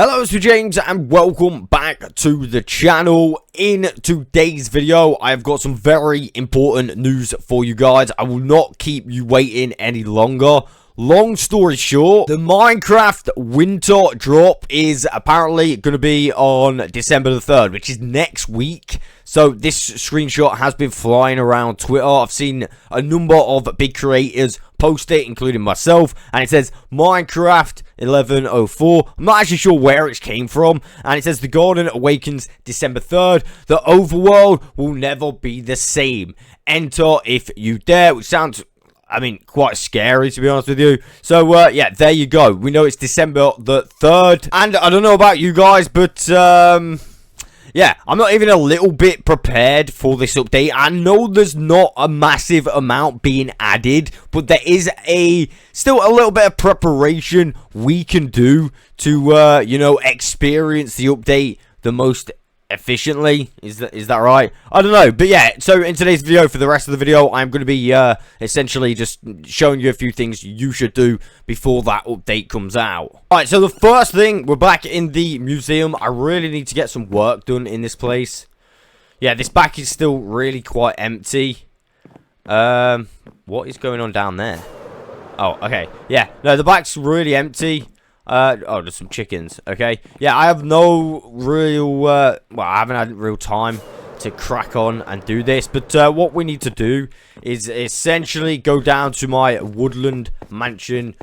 Hello, it's James and welcome back to the channel. In today's video, I've got some very important news for you guys. I will not keep you waiting any longer. Long story short, the Minecraft winter drop is apparently going to be on December the 3rd, which is next week. So this screenshot has been flying around Twitter. I've seen a number of big creators post it, including myself, and it says Minecraft 1104. I'm not actually sure where it came from, and it says the garden awakens December 3rd. The overworld will never be the same. Enter if you dare, which sounds, I mean, quite scary, to be honest with you. So, yeah, there you go. We know it's December the 3rd. And I don't know about you guys, but, yeah, I'm not even a little bit prepared for this update. I know there's not a massive amount being added, but there is still a little bit of preparation we can do to, you know, experience the update the most efficiently. Is that right? I don't know, but yeah, so in today's video, for the rest of the video, I'm going to be essentially just showing you a few things you should do before that update comes out. Alright, so the first thing, we're back in the museum. I really need to get some work done in this place. Yeah, this back is still really quite empty. What is going on down there? Oh, okay. Yeah, no, the back's really empty. Oh, there's some chickens, okay? Yeah, I have no real, well, I haven't had real time to crack on and do this, but what we need to do is essentially go down to my woodland mansion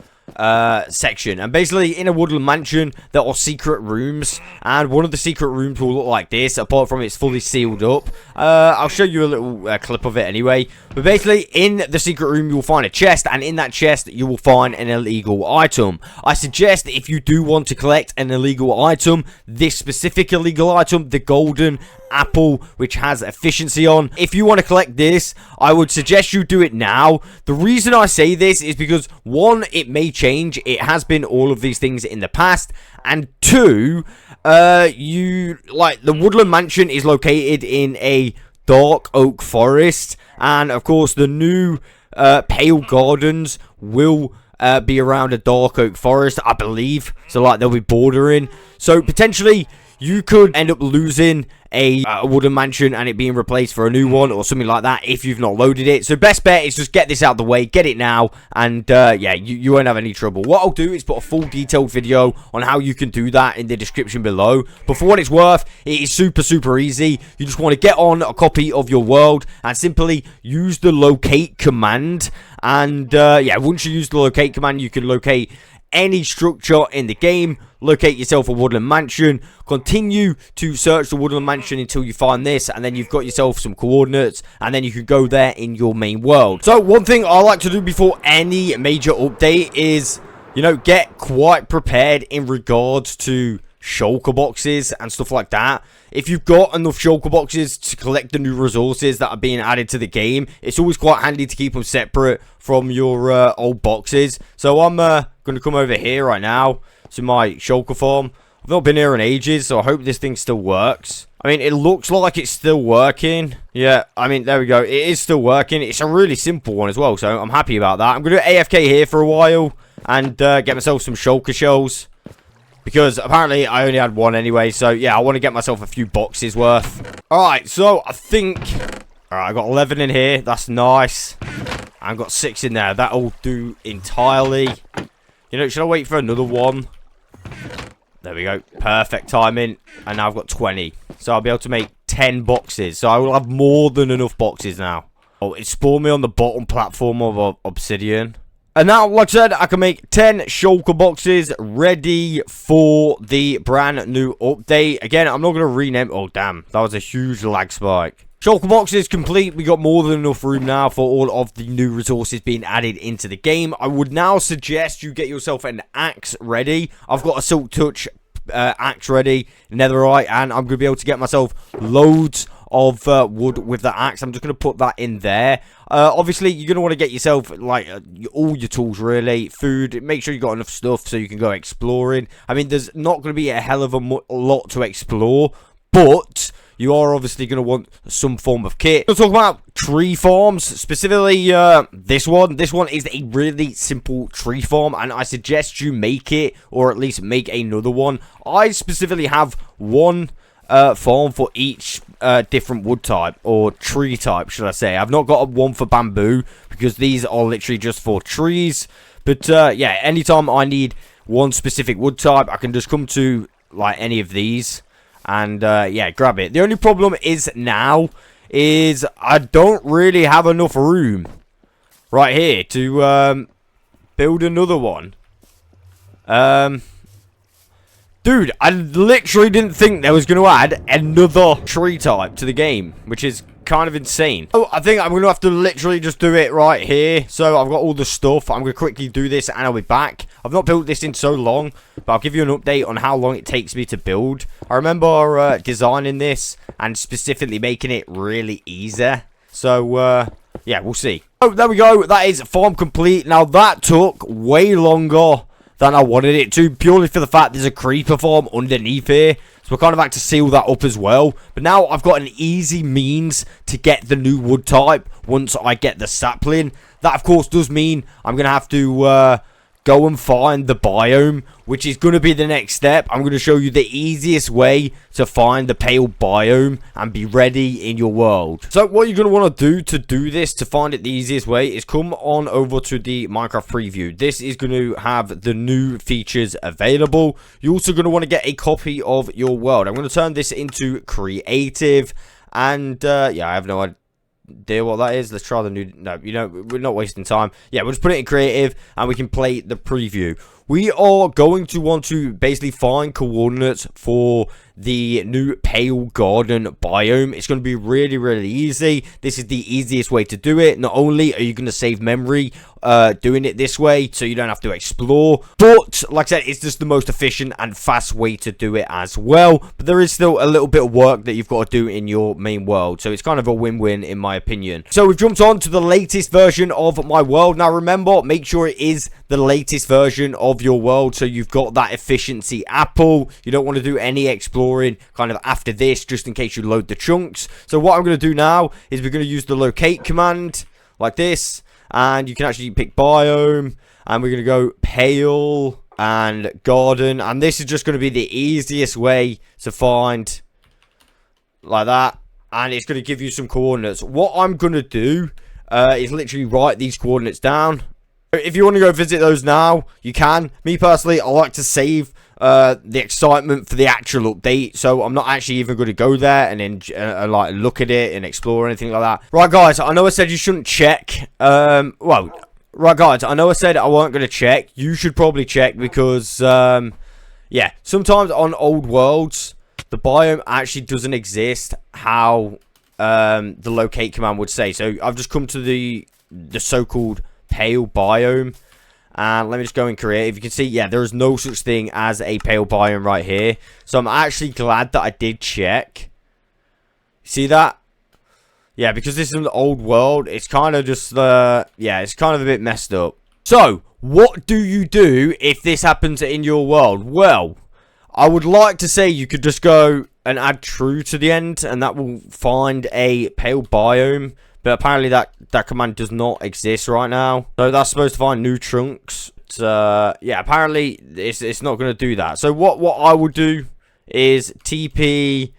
section, and basically in a woodland mansion there are secret rooms, and one of the secret rooms will look like this, apart from it's fully sealed up. I'll show you a little clip of it anyway, but basically in the secret room you will find a chest, and in that chest you will find an illegal item. I suggest if you do want to collect an illegal item, this specific illegal item, the golden apple, which has efficiency on, if you want to collect this, I would suggest you do it now. The reason I say this is because, one, it may change. It has been all of these things in the past, and two, the woodland mansion is located in a dark oak forest, and of course the new pale gardens will be around a dark oak forest, I believe. So like they'll be bordering, so potentially you could end up losing a wooden mansion and it being replaced for a new one or something like that if you've not loaded it. So best bet is just get this out of the way, get it now, and yeah, you won't have any trouble. What I'll do is put a full detailed video on how you can do that in the description below. But for what it's worth, it is super easy. You just want to get on a copy of your world and simply use the locate command. And yeah, once you use the locate command, you can locate any structure in the game, locate yourself a woodland mansion, continue to search the woodland mansion until you find this, and then you've got yourself some coordinates, and then you can go there in your main world. So one thing I like to do before any major update is, you know, get quite prepared in regards to shulker boxes and stuff like that. If you've got enough shulker boxes to collect the new resources that are being added to the game, it's always quite handy to keep them separate from your old boxes. So I'm going to come over here right now to my shulker farm. I've not been here in ages, so I hope this thing still works. I mean, it looks like it's still working. Yeah, I mean, there we go. It is still working. It's a really simple one as well, so I'm happy about that. I'm going to do AFK here for a while and get myself some shulker shells, because apparently I only had one anyway. So yeah, I want to get myself a few boxes worth. Alright, so I think, alright, I got 11 in here. That's nice. I've got 6 in there. That'll do entirely. You know, should I wait for another one? There we go. Perfect timing. And now I've got 20. So I'll be able to make 10 boxes. So I will have more than enough boxes now. Oh, it spawned me on the bottom platform of obsidian. And now, like I said, I can make 10 shulker boxes ready for the brand new update. Again, I'm not going to rename... Oh, damn. That was a huge lag spike. Shulker box is complete. We got more than enough room now for all of the new resources being added into the game. I would now suggest you get yourself an axe ready. I've got a silk touch axe ready, netherite, and I'm going to be able to get myself loads of wood with the axe. I'm just going to put that in there. Obviously you're going to want to get yourself like all your tools, really, food. Make sure you got enough stuff so you can go exploring. I mean, there's not going to be a hell of a lot to explore, but you are obviously going to want some form of kit. We'll talk about tree farms, specifically this one. This one is a really simple tree farm, and I suggest you make it, or at least make another one. I specifically have one farm for each different wood type, or tree type, should I say. I've not got one for bamboo, because these are literally just for trees. But yeah, anytime I need one specific wood type, I can just come to like any of these and yeah, grab it. The only problem is now is I don't really have enough room right here to build another one. Dude, I literally didn't think they was going to add another tree type to the game, which is kind of insane. Oh, I think I'm going to have to literally just do it right here. So I've got all the stuff. I'm going to quickly do this and I'll be back. I've not built this in so long, but I'll give you an update on how long it takes me to build. I remember designing this and specifically making it really easy. So, yeah, we'll see. Oh, there we go. That is farm complete. Now, that took way longer than I wanted it to, purely for the fact there's a creeper farm underneath here. So we're kind of had to seal that up as well. But now I've got an easy means to get the new wood type once I get the sapling. That, of course, does mean I'm going to have to go and find the biome, which is going to be the next step. I'm going to show you the easiest way to find the pale biome and be ready in your world. So what you're going to want to do this, to find it the easiest way, is come on over to the Minecraft preview. This is going to have the new features available. You're also going to want to get a copy of your world. I'm going to turn this into creative, and yeah, I have no idea what that is. Let's try the new. No, you know, we're not wasting time. Yeah, we'll just put it in creative and we can play the preview. We are going to want to basically find coordinates for the new pale garden biome. It's going to be really, really easy. This is the easiest way to do it. Not only are you going to save memory doing it this way, so you don't have to explore, but like I said, it's just the most efficient and fast way to do it as well. But there is still a little bit of work that you've got to do in your main world, so it's kind of a win-win in my opinion. So we've jumped on to the latest version of my world. Now remember, make sure it is the latest version of your world, so you've got that efficiency apple. You don't want to do any exploring kind of after this, just in case you load the chunks. So what I'm going to do now is we're going to use the locate command like this, and you can actually pick biome, and we're going to go pale and garden, and this is just going to be the easiest way to find like that, and it's going to give you some coordinates. What I'm going to do is literally write these coordinates down. If you want to go visit those now, you can. Me personally, I like to save the excitement for the actual update, so I'm not actually even going to go there and then like look at it and explore or anything like that. Right, guys, I know I said you shouldn't check. Well, right, guys, I know I said I weren't going to check. You should probably check because, yeah, sometimes on old worlds, the biome actually doesn't exist how the locate command would say. So I've just come to the so-called pale biome, and let me just go in creative. You can see, yeah, there is no such thing as a pale biome right here. So I'm actually glad that I did check. See that? Yeah, because this is an old world, it's kind of just yeah, it's kind of a bit messed up. So what do you do if this happens in your world? Well, I would like to say you could just go and add true to the end, and that will find a pale biome. But apparently that command does not exist right now. So that's supposed to find new trunks. But, yeah, apparently it's not going to do that. So what I would do is TP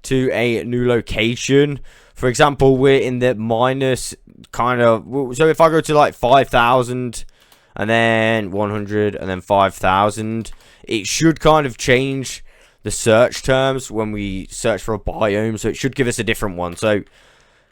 to a new location. For example, we're in the minus kind of... So if I go to like 5,000 and then 100 and then 5,000, it should kind of change the search terms when we search for a biome. So it should give us a different one. So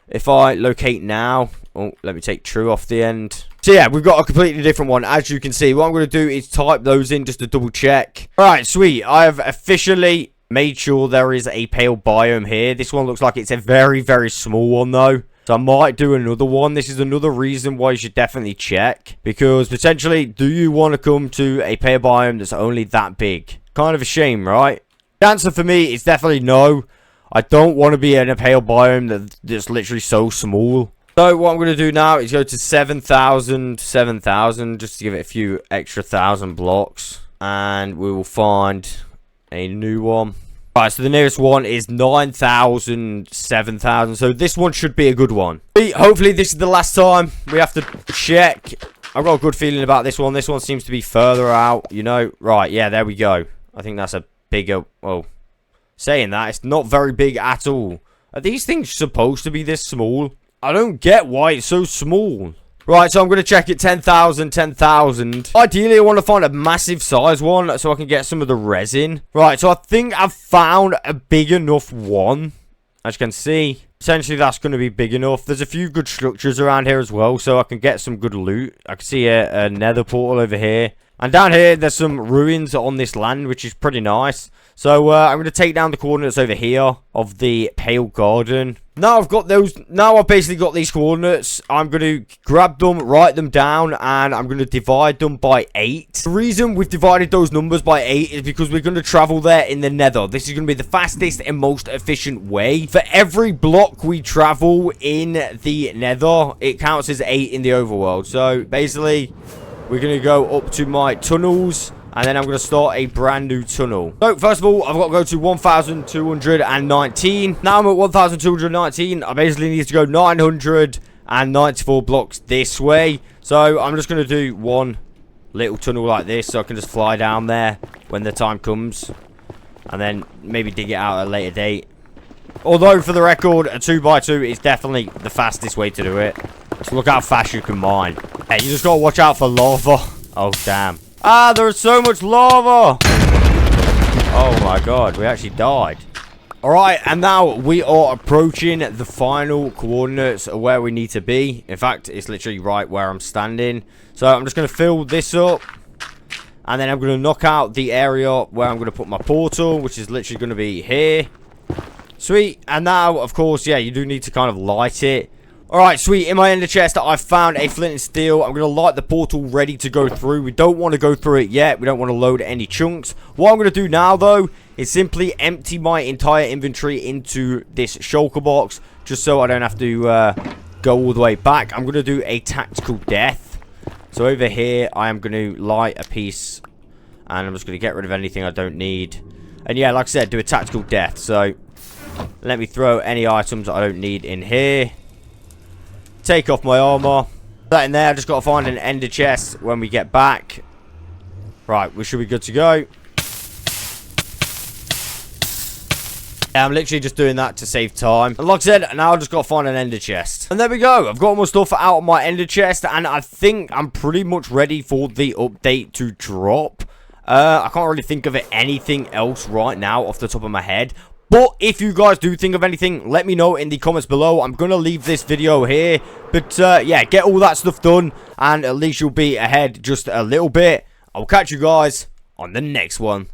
if I locate now, oh, let me take true off the end. So yeah, we've got a completely different one. As you can see, what I'm going to do is type those in just to double check. All right, sweet. I have officially made sure there is a pale biome here. This one looks like it's a very, very small one though. So I might do another one. This is another reason why you should definitely check. Because potentially, do you want to come to a pale biome that's only that big? Kind of a shame, right? The answer for me is definitely no. I don't want to be in a pale biome that's literally so small. So what I'm going to do now is go to 7,000, just to give it a few extra 1,000 blocks. And we will find a new one. Right, so the nearest one is 9,000, 7,000. So this one should be a good one. Hopefully this is the last time we have to check. I've got a good feeling about this one. This one seems to be further out, you know. Right, yeah, there we go. I think that's a bigger... Well, saying that, it's not very big at all. Are these things supposed to be this small? I don't get why it's so small. Right, so I'm going to check it. 10,000, 10,000. Ideally, I want to find a massive size one so I can get some of the resin. Right, so I think I've found a big enough one. As you can see, essentially that's going to be big enough. There's a few good structures around here as well, so I can get some good loot. I can see a nether portal over here. And down here, there's some ruins on this land, which is pretty nice. So, I'm going to take down the coordinates over here of the Pale Garden. Now I've got those, now I've basically got these coordinates, I'm going to grab them, write them down, and I'm going to divide them by 8. The reason we've divided those numbers by 8 is because we're going to travel there in the nether. This is going to be the fastest and most efficient way. For every block we travel in the nether, it counts as 8 in the overworld. So, basically, we're going to go up to my tunnels. And then I'm going to start a brand new tunnel. So, first of all, I've got to go to 1,219. Now I'm at 1,219. I basically need to go 994 blocks this way. So, I'm just going to do one little tunnel like this. So, I can just fly down there when the time comes. And then maybe dig it out at a later date. Although, for the record, a 2x2 is definitely the fastest way to do it. So, look how fast you can mine. Hey, you just got to watch out for lava. Oh, damn. Ah, there's so much lava! Oh my god, we actually died. Alright, and now we are approaching the final coordinates of where we need to be. In fact, it's literally right where I'm standing. So I'm just going to fill this up. And then I'm going to knock out the area where I'm going to put my portal, which is literally going to be here. Sweet. And now, of course, yeah, you do need to kind of light it. Alright, sweet. In my ender chest, I found a flint and steel. I'm going to light the portal ready to go through. We don't want to go through it yet. We don't want to load any chunks. What I'm going to do now, though, is simply empty my entire inventory into this shulker box, just so I don't have to go all the way back. I'm going to do a tactical death. So over here, I am going to light a piece, and I'm just going to get rid of anything I don't need. And yeah, like I said, do a tactical death. So let me throw any items I don't need in here. Take off my armor. That in there, I just got to find an ender chest when we get back. Right, we should be good to go. Yeah, I'm literally just doing that to save time. And like I said, now I just got to find an ender chest. And there we go. I've got all my stuff out of my ender chest, and I think I'm pretty much ready for the update to drop. I can't really think of anything else right now off the top of my head. But if you guys do think of anything, let me know in the comments below. I'm going to leave this video here. But yeah, get all that stuff done. And at least you'll be ahead just a little bit. I'll catch you guys on the next one.